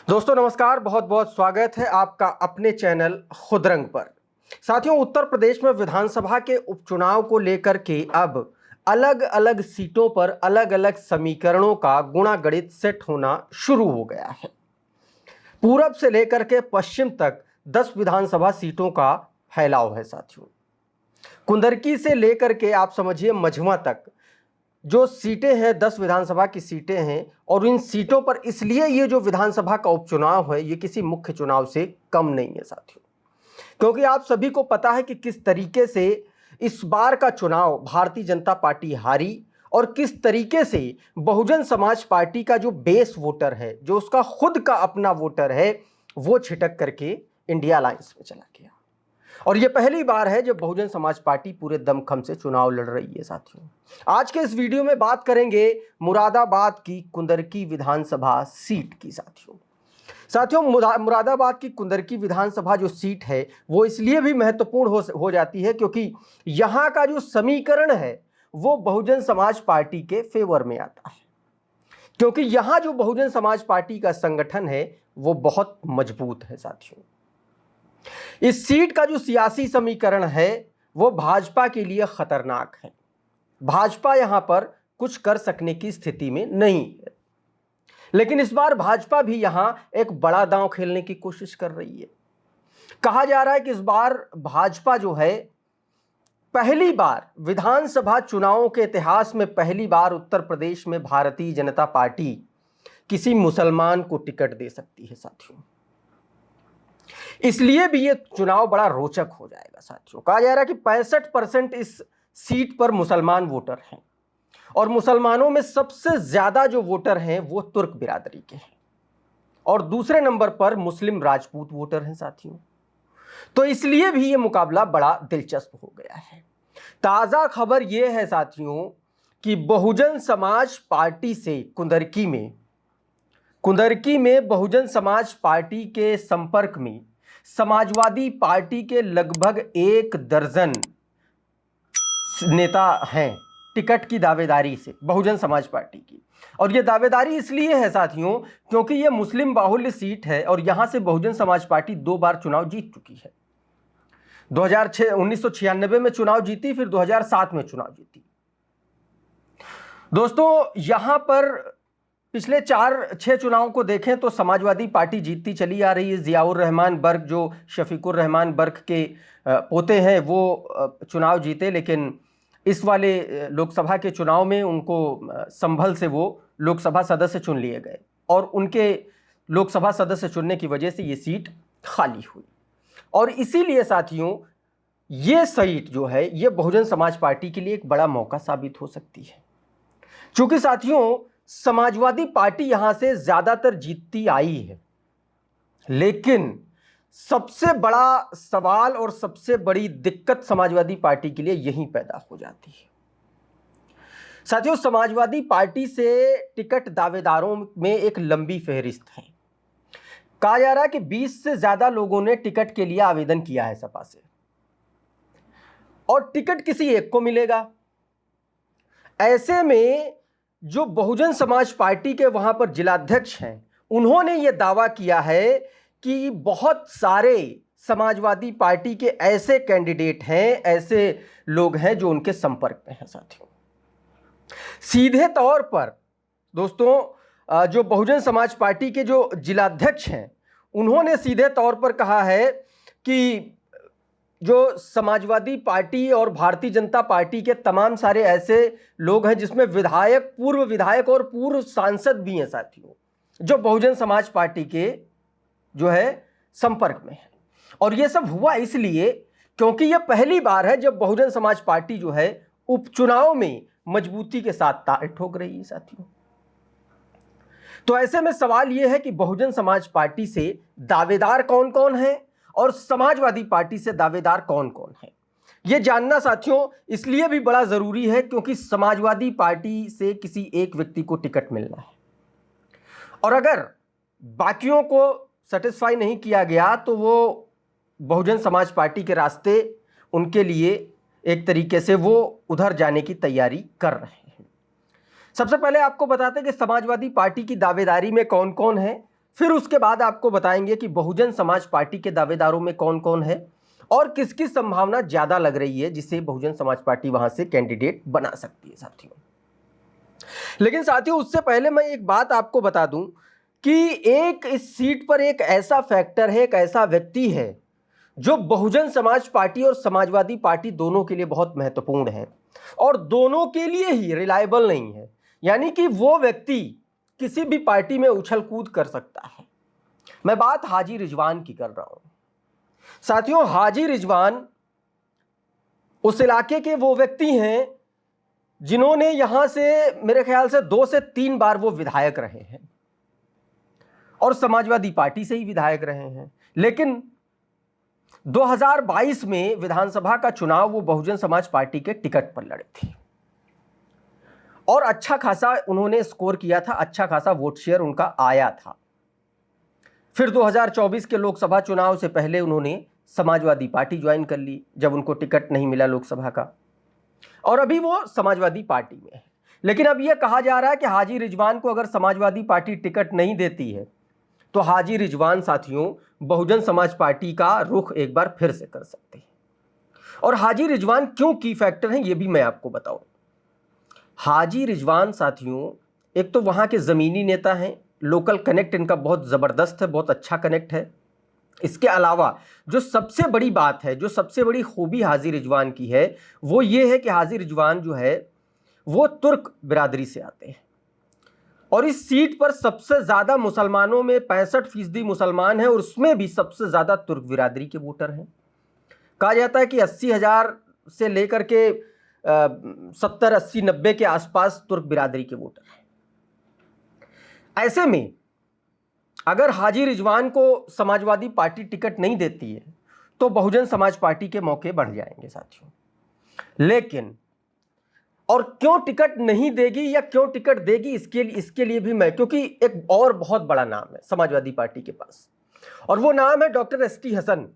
दोस्तों नमस्कार, बहुत बहुत स्वागत है आपका अपने चैनल खुदरंग पर। साथियों, उत्तर प्रदेश में विधानसभा के उपचुनाव को लेकर के अब अलग अलग सीटों पर अलग अलग समीकरणों का गुणा गणित सेट होना शुरू हो गया है। पूरब से लेकर के पश्चिम तक 10 विधानसभा सीटों का फैलाव है साथियों। कुंदरकी से लेकर के आप समझिए मझवा तक जो सीटें हैं 10 विधानसभा की सीटें हैं, और इन सीटों पर इसलिए ये जो विधानसभा का उपचुनाव है ये किसी मुख्य चुनाव से कम नहीं है साथियों, क्योंकि आप सभी को पता है कि किस तरीके से इस बार का चुनाव भारतीय जनता पार्टी हारी और किस तरीके से बहुजन समाज पार्टी का जो बेस वोटर है, जो उसका खुद का अपना वोटर है, वो छिटक करके इंडिया अलायंस में चला गया। और ये पहली बार है जब बहुजन समाज पार्टी पूरे दमखम से चुनाव लड़ रही है साथियों। आज के इस वीडियो में बात करेंगे मुरादाबाद की कुंदरकी विधानसभा सीट की साथियों मुरादाबाद की कुंदरकी विधानसभा जो सीट है वो इसलिए भी महत्वपूर्ण हो जाती है क्योंकि यहाँ का जो समीकरण है वो बहुजन समाज पार्टी के फेवर में आता है, क्योंकि यहाँ जो बहुजन समाज पार्टी का संगठन है वो बहुत मजबूत है साथियों। इस सीट का जो सियासी समीकरण है वो भाजपा के लिए खतरनाक है। भाजपा यहां पर कुछ कर सकने की स्थिति में नहीं है, लेकिन इस बार भाजपा भी यहां एक बड़ा दांव खेलने की कोशिश कर रही है। कहा जा रहा है कि इस बार भाजपा जो है पहली बार विधानसभा चुनावों के इतिहास में पहली बार उत्तर प्रदेश में भारतीय जनता पार्टी किसी मुसलमान को टिकट दे सकती है साथियों। इसलिए भी ये चुनाव बड़ा रोचक हो जाएगा साथियों। कहा जा रहा है कि 65% इस सीट पर मुसलमान वोटर हैं, और मुसलमानों में सबसे ज्यादा जो वोटर हैं वो तुर्क बिरादरी के हैं, और दूसरे नंबर पर मुस्लिम राजपूत वोटर हैं साथियों। तो इसलिए भी ये मुकाबला बड़ा दिलचस्प हो गया है। ताजा खबर ये है साथियों कि बहुजन समाज पार्टी से कुंदरकी में बहुजन समाज पार्टी के संपर्क में समाजवादी पार्टी के लगभग 1 दर्जन नेता हैं टिकट की दावेदारी से बहुजन समाज पार्टी की। और यह दावेदारी इसलिए है साथियों क्योंकि यह मुस्लिम बाहुल्य सीट है और यहां से बहुजन समाज पार्टी 2 बार चुनाव जीत चुकी है। 1996 में चुनाव जीती, फिर 2007 में चुनाव जीती। दोस्तों यहां पर पिछले 4-6 चुनावों को देखें तो समाजवादी पार्टी जीतती चली आ रही है। जियाउर रहमान बर्क जो शफीकुर रहमान बर्क के पोते हैं वो चुनाव जीते, लेकिन इस वाले लोकसभा के चुनाव में उनको संभल से वो लोकसभा सदस्य चुन लिए गए, और उनके लोकसभा सदस्य चुनने की वजह से ये सीट खाली हुई। और इसीलिए साथियों ये सीट जो है ये बहुजन समाज पार्टी के लिए एक बड़ा मौका साबित हो सकती है, क्योंकि साथियों समाजवादी पार्टी यहां से ज्यादातर जीतती आई है, लेकिन सबसे बड़ा सवाल और सबसे बड़ी दिक्कत समाजवादी पार्टी के लिए यहीं पैदा हो जाती है साथियों। समाजवादी पार्टी से टिकट दावेदारों में एक लंबी फहरिस्त है। कहा जा रहा है कि 20 से ज्यादा लोगों ने टिकट के लिए आवेदन किया है सपा से, और टिकट किसी एक को मिलेगा। ऐसे में जो बहुजन समाज पार्टी के वहां पर जिलाध्यक्ष हैं उन्होंने यह दावा किया है कि बहुत सारे समाजवादी पार्टी के ऐसे कैंडिडेट हैं, ऐसे लोग हैं जो उनके संपर्क में हैं साथियों। सीधे तौर पर दोस्तों जो बहुजन समाज पार्टी के जो जिलाध्यक्ष हैं उन्होंने सीधे तौर पर कहा है कि जो समाजवादी पार्टी और भारतीय जनता पार्टी के तमाम सारे ऐसे लोग हैं जिसमें विधायक, पूर्व विधायक और पूर्व सांसद भी हैं साथियों, जो बहुजन समाज पार्टी के जो है संपर्क में है। और ये सब हुआ इसलिए क्योंकि यह पहली बार है जब बहुजन समाज पार्टी जो है उपचुनाव में मजबूती के साथ ताल ठोक रही है साथियों। तो ऐसे में सवाल यह है कि बहुजन समाज पार्टी से दावेदार कौन कौन है और समाजवादी पार्टी से दावेदार कौन कौन है, यह जानना साथियों इसलिए भी बड़ा जरूरी है क्योंकि समाजवादी पार्टी से किसी एक व्यक्ति को टिकट मिलना है, और अगर बाकियों को सेटिस्फाई नहीं किया गया तो वो बहुजन समाज पार्टी के रास्ते उनके लिए एक तरीके से वो उधर जाने की तैयारी कर रहे हैं। सबसे पहले आपको बताते हैं कि समाजवादी पार्टी की दावेदारी में कौन कौन है। फिर उसके बाद आपको बताएंगे कि बहुजन समाज पार्टी के दावेदारों में कौन कौन है और किसकी संभावना ज्यादा लग रही है जिससे बहुजन समाज पार्टी वहां से कैंडिडेट बना सकती है साथियों। लेकिन साथियों उससे पहले मैं एक बात आपको बता दूं कि एक इस सीट पर एक ऐसा फैक्टर है, एक ऐसा व्यक्ति है जो बहुजन समाज पार्टी और समाजवादी पार्टी दोनों के लिए बहुत महत्वपूर्ण है और दोनों के लिए ही रिलायबल नहीं है। यानी कि वो व्यक्ति किसी भी पार्टी में उछल कूद कर सकता है। मैं बात हाजी रिजवान की कर रहा हूं साथियों। हाजी रिजवान उस इलाके के वो व्यक्ति हैं जिन्होंने यहां से मेरे ख्याल से 2 से 3 बार वो विधायक रहे हैं और समाजवादी पार्टी से ही विधायक रहे हैं। लेकिन 2022 में विधानसभा का चुनाव वो बहुजन समाज पार्टी के टिकट पर लड़े थे और अच्छा खासा उन्होंने स्कोर किया था, अच्छा खासा वोट शेयर उनका आया था। फिर 2024 के लोकसभा चुनाव से पहले उन्होंने समाजवादी पार्टी ज्वाइन कर ली जब उनको टिकट नहीं मिला लोकसभा का, और अभी वो समाजवादी पार्टी में है। लेकिन अब यह कहा जा रहा है कि हाजी रिजवान को अगर समाजवादी पार्टी टिकट नहीं देती है तो हाजी रिजवान साथियों बहुजन समाज पार्टी का रुख एक बार फिर से कर सकते हैं। और हाजी रिजवान क्यों की फैक्टर हैं ये भी मैं आपको बताऊं। हाजी रिजवान साथियों एक तो वहां के जमीनी नेता हैं, लोकल कनेक्ट इनका बहुत जबरदस्त है, बहुत अच्छा कनेक्ट है। इसके अलावा जो सबसे बड़ी बात है, जो सबसे बड़ी खूबी हाजी रिजवान की है वो ये है कि हाजी रिजवान जो है वो तुर्क बिरादरी से आते हैं और इस सीट पर सबसे ज्यादा मुसलमानों में 65% मुसलमान हैं और उसमें भी सबसे ज्यादा तुर्क बिरादरी के वोटर हैं। कहा जाता है कि 80,000 से लेकर के 70, 80, 90 के आसपास तुर्क बिरादरी के वोटर हैं। ऐसे में अगर हाजी रिजवान को समाजवादी पार्टी टिकट नहीं देती है तो बहुजन समाज पार्टी के मौके बढ़ जाएंगे साथियों। लेकिन और क्यों टिकट नहीं देगी या क्यों टिकट देगी इसके लिए भी मैं, क्योंकि एक और बहुत बड़ा नाम है समाजवादी पार्टी के पास और वो नाम है doctor ST Hasan.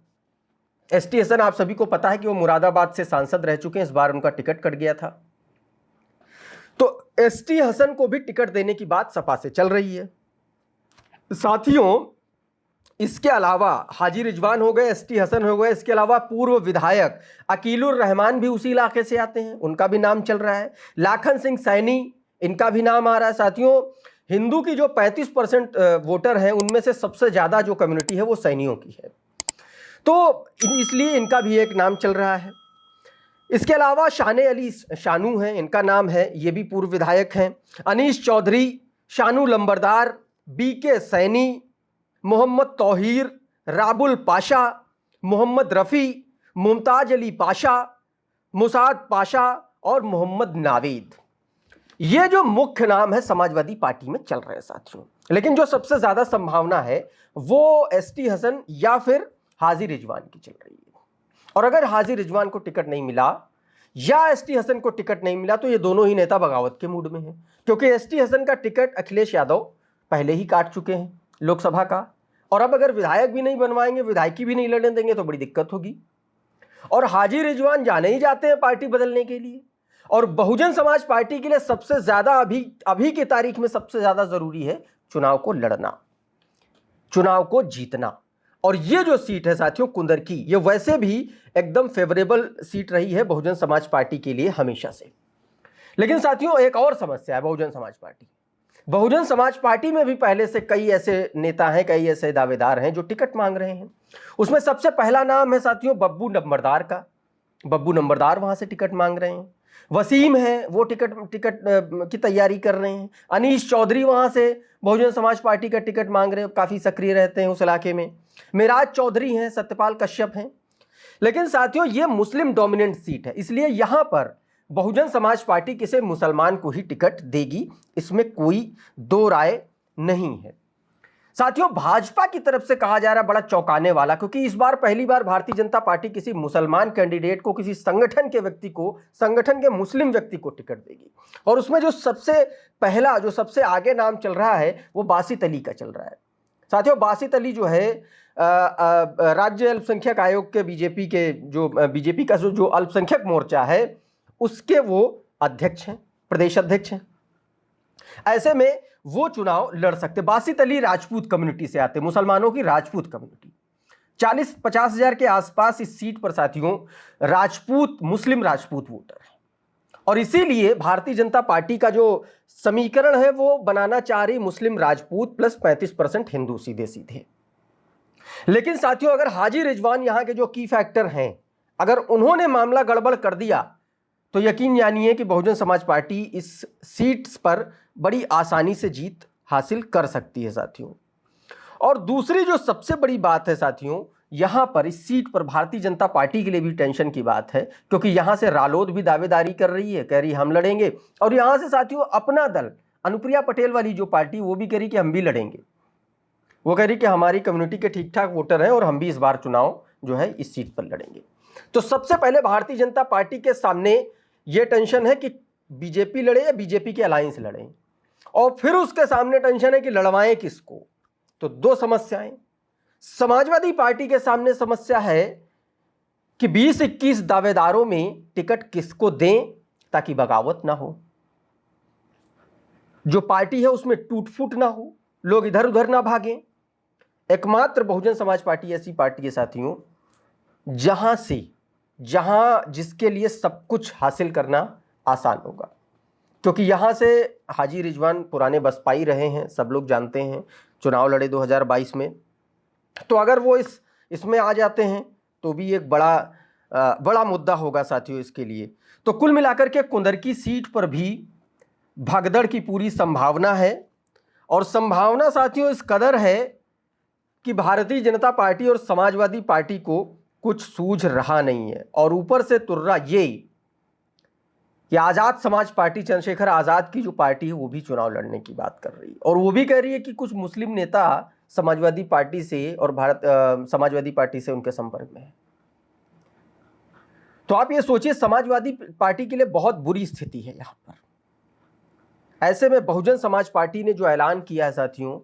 ST Hasan आप सभी को पता है कि वो मुरादाबाद से सांसद रह चुके हैं, इस बार उनका टिकट कट गया था। तो एसटी हसन को भी टिकट देने की बात सपा से चल रही है साथियों। इसके अलावा हाजी रिजवान हो गए, एसटी हसन हो गए, इसके अलावा पूर्व विधायक अकीलुर रहमान भी उसी इलाके से आते हैं, उनका भी नाम चल रहा है। लाखन सिंह सैनी इनका भी नाम आ रहा है साथियों। हिंदू की जो 35% वोटर हैं उनमें से सबसे ज्यादा जो कम्युनिटी है वो सैनियों की है, तो इसलिए इनका भी एक नाम चल रहा है। इसके अलावा शाने अली शानू हैं, इनका नाम है, ये भी पूर्व विधायक हैं। अनीस चौधरी, शानू लंबरदार, बीके सैनी, मोहम्मद तौहीर, राबुल पाशा, मोहम्मद रफ़ी, मुमताज अली पाशा, मुसाद पाशा और मोहम्मद नावेद, ये जो मुख्य नाम है समाजवादी पार्टी में चल रहे हैं साथियों। लेकिन जो सबसे ज्यादा संभावना है वो एसटी हसन या फिर हाजी रिजवान की चल रही है। और अगर हाजी रिजवान को टिकट नहीं मिला या एसटी हसन को टिकट नहीं मिला तो ये दोनों ही नेता बगावत के मूड में हैं, क्योंकि एसटी हसन का टिकट अखिलेश यादव पहले ही काट चुके हैं लोकसभा का, और अब अगर विधायक भी नहीं बनवाएंगे, विधायकी भी नहीं लड़ने देंगे तो बड़ी दिक्कत होगी। और हाजी रिजवान जाने ही जाते हैं पार्टी बदलने के लिए, और बहुजन समाज पार्टी के लिए सबसे ज्यादा अभी की तारीख में सबसे ज्यादा जरूरी है चुनाव को लड़ना, चुनाव को जीतना। और ये जो सीट है साथियों कुंदर की, ये वैसे भी एकदम फेवरेबल सीट रही है बहुजन समाज पार्टी के लिए हमेशा से। लेकिन साथियों एक और समस्या है बहुजन समाज पार्टी में भी पहले से कई ऐसे नेता हैं, कई ऐसे दावेदार हैं जो टिकट मांग रहे हैं। उसमें सबसे पहला नाम है साथियों बब्बू नंबरदार का। बब्बू नंबरदार वहां से टिकट मांग रहे हैं। वसीम है वो टिकट की तैयारी कर रहे हैं। अनीस चौधरी वहां से बहुजन समाज पार्टी का टिकट मांग रहे हैं, काफी सक्रिय रहते हैं उस इलाके में। मेराज चौधरी हैं, सत्यपाल कश्यप हैं। लेकिन साथियों ये मुस्लिम डोमिनेंट सीट है, इसलिए यहां पर बहुजन समाज पार्टी किसी मुसलमान को ही टिकट देगी, इसमें कोई दो राय नहीं है। साथियों भाजपा की तरफ से कहा जा रहा है बड़ा चौंकाने वाला, क्योंकि इस बार पहली बार भारतीय जनता पार्टी किसी मुसलमान कैंडिडेट को, किसी संगठन के व्यक्ति को, संगठन के मुस्लिम व्यक्ति को टिकट देगी। और उसमें जो सबसे पहला, जो सबसे आगे नाम चल रहा है वो बासित अली का चल रहा है। साथियों बासित अली जो है राज्य अल्पसंख्यक आयोग के बीजेपी का जो अल्पसंख्यक मोर्चा है उसके वो अध्यक्ष हैं, प्रदेश अध्यक्ष हैं। ऐसे में वो चुनाव लड़ सकते। बासित अली राजपूत कम्युनिटी से आते, मुसलमानों की राजपूत कम्युनिटी, 40-50 हजार के आसपास इस सीट पर साथियों राजपूत, मुस्लिम राजपूत वोटर है। और इसीलिए भारतीय जनता पार्टी का जो समीकरण है वो बनाना चाह रही मुस्लिम राजपूत प्लस 35% हिंदू, सीधे सीधे। लेकिन साथियों अगर हाजी रिजवान यहां के जो की फैक्टर हैं, अगर उन्होंने मामला गड़बड़ कर दिया तो यकीन जानिए कि बहुजन समाज पार्टी इस सीट्स पर बड़ी आसानी से जीत हासिल कर सकती है साथियों। और दूसरी जो सबसे बड़ी बात है साथियों, यहां पर इस सीट पर भारतीय जनता पार्टी के लिए भी टेंशन की बात है, क्योंकि यहां से रालोद भी दावेदारी कर रही है, कह रही हम लड़ेंगे। और यहां से साथियों अपना दल, अनुप्रिया पटेल वाली जो पार्टी, वो भी कह रही कि हम भी लड़ेंगे। वो कह रही कि हमारी कम्युनिटी के ठीक ठाक वोटर हैं और हम भी इस बार चुनाव जो है इस सीट पर लड़ेंगे। तो सबसे पहले भारतीय जनता पार्टी के सामने यह टेंशन है कि बीजेपी लड़े या बीजेपी के अलायंस लड़े, और फिर उसके सामने टेंशन है कि लड़वाएं किसको। तो दो समस्याएं। समाजवादी पार्टी के सामने समस्या है कि 20-21 दावेदारों में टिकट किसको दें ताकि बगावत ना हो, जो पार्टी है उसमें टूट फूट ना हो, लोग इधर उधर ना भागें। एकमात्र बहुजन समाज पार्टी ऐसी पार्टी है साथियों जहां जिसके लिए सब कुछ हासिल करना आसान होगा, क्योंकि यहां से हाजी रिजवान पुराने बसपाई रहे हैं, सब लोग जानते हैं, चुनाव लड़े 2022 में। तो अगर वो इसमें आ जाते हैं तो भी एक बड़ा मुद्दा होगा साथियों इसके लिए। तो कुल मिलाकर के कुंदरकी सीट पर भी भगदड़ की पूरी संभावना है, और संभावना साथियों इस कदर है कि भारतीय जनता पार्टी और समाजवादी पार्टी को कुछ सूझ रहा नहीं है। और ऊपर से तुर्रा ये कि आज़ाद समाज पार्टी, चंद्रशेखर आज़ाद की जो पार्टी है वो भी चुनाव लड़ने की बात कर रही है, और वो भी कह रही है कि कुछ मुस्लिम नेता समाजवादी पार्टी से और समाजवादी पार्टी से उनके संपर्क में है। तो आप ये सोचिए, समाजवादी पार्टी के लिए बहुत बुरी स्थिति है यहां पर। ऐसे में बहुजन समाज पार्टी ने जो ऐलान किया है साथियों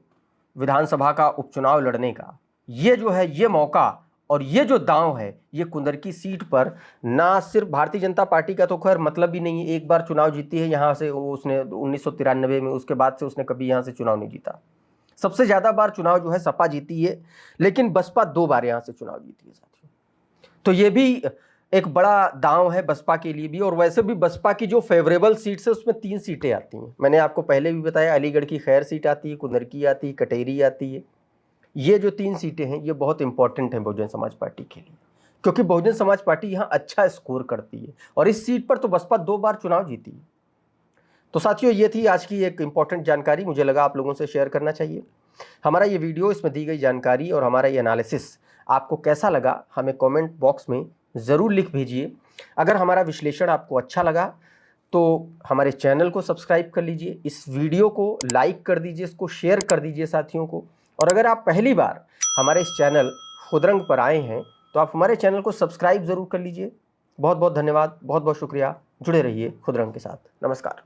विधानसभा का उपचुनाव लड़ने का, ये जो है ये मौका और ये जो दांव है, ये कुंदरकी सीट पर ना सिर्फ भारतीय जनता पार्टी का तो खैर मतलब भी नहीं है, एक बार चुनाव जीती है यहां से उसने 1993 में, उसके बाद से उसने कभी यहां से चुनाव नहीं जीता। सबसे ज्यादा बार चुनाव जो है सपा जीती है, लेकिन बसपा 2 बार यहां से चुनाव जीती है साथियों। तो ये भी एक बड़ा दांव है बसपा के लिए भी। और वैसे भी बसपा की जो फेवरेबल सीट्स है उसमें 3 सीटें आती हैं, मैंने आपको पहले भी बताया, अलीगढ़ की खैर सीट आती है, कुंदरकी आती है, कटेरी आती है। ये जो 3 सीटें हैं ये बहुत इंपॉर्टेंट हैं बहुजन समाज पार्टी के लिए, क्योंकि बहुजन समाज पार्टी यहाँ अच्छा स्कोर करती है, और इस सीट पर तो बसपा 2 बार चुनाव जीती है। तो साथियों ये थी आज की एक इंपॉर्टेंट जानकारी, मुझे लगा आप लोगों से शेयर करना चाहिए। हमारा ये वीडियो, इसमें दी गई जानकारी और हमारा ये एनालिसिस आपको कैसा लगा हमें कमेंट बॉक्स में ज़रूर लिख भेजिए। अगर हमारा विश्लेषण आपको अच्छा लगा तो हमारे चैनल को सब्सक्राइब कर लीजिए, इस वीडियो को लाइक कर दीजिए, इसको शेयर कर दीजिए साथियों को। और अगर आप पहली बार हमारे इस चैनल खुदरंग पर आए हैं तो आप हमारे चैनल को सब्सक्राइब ज़रूर कर लीजिए। बहुत बहुत धन्यवाद, बहुत बहुत शुक्रिया। जुड़े रहिए खुदरंग के साथ। नमस्कार।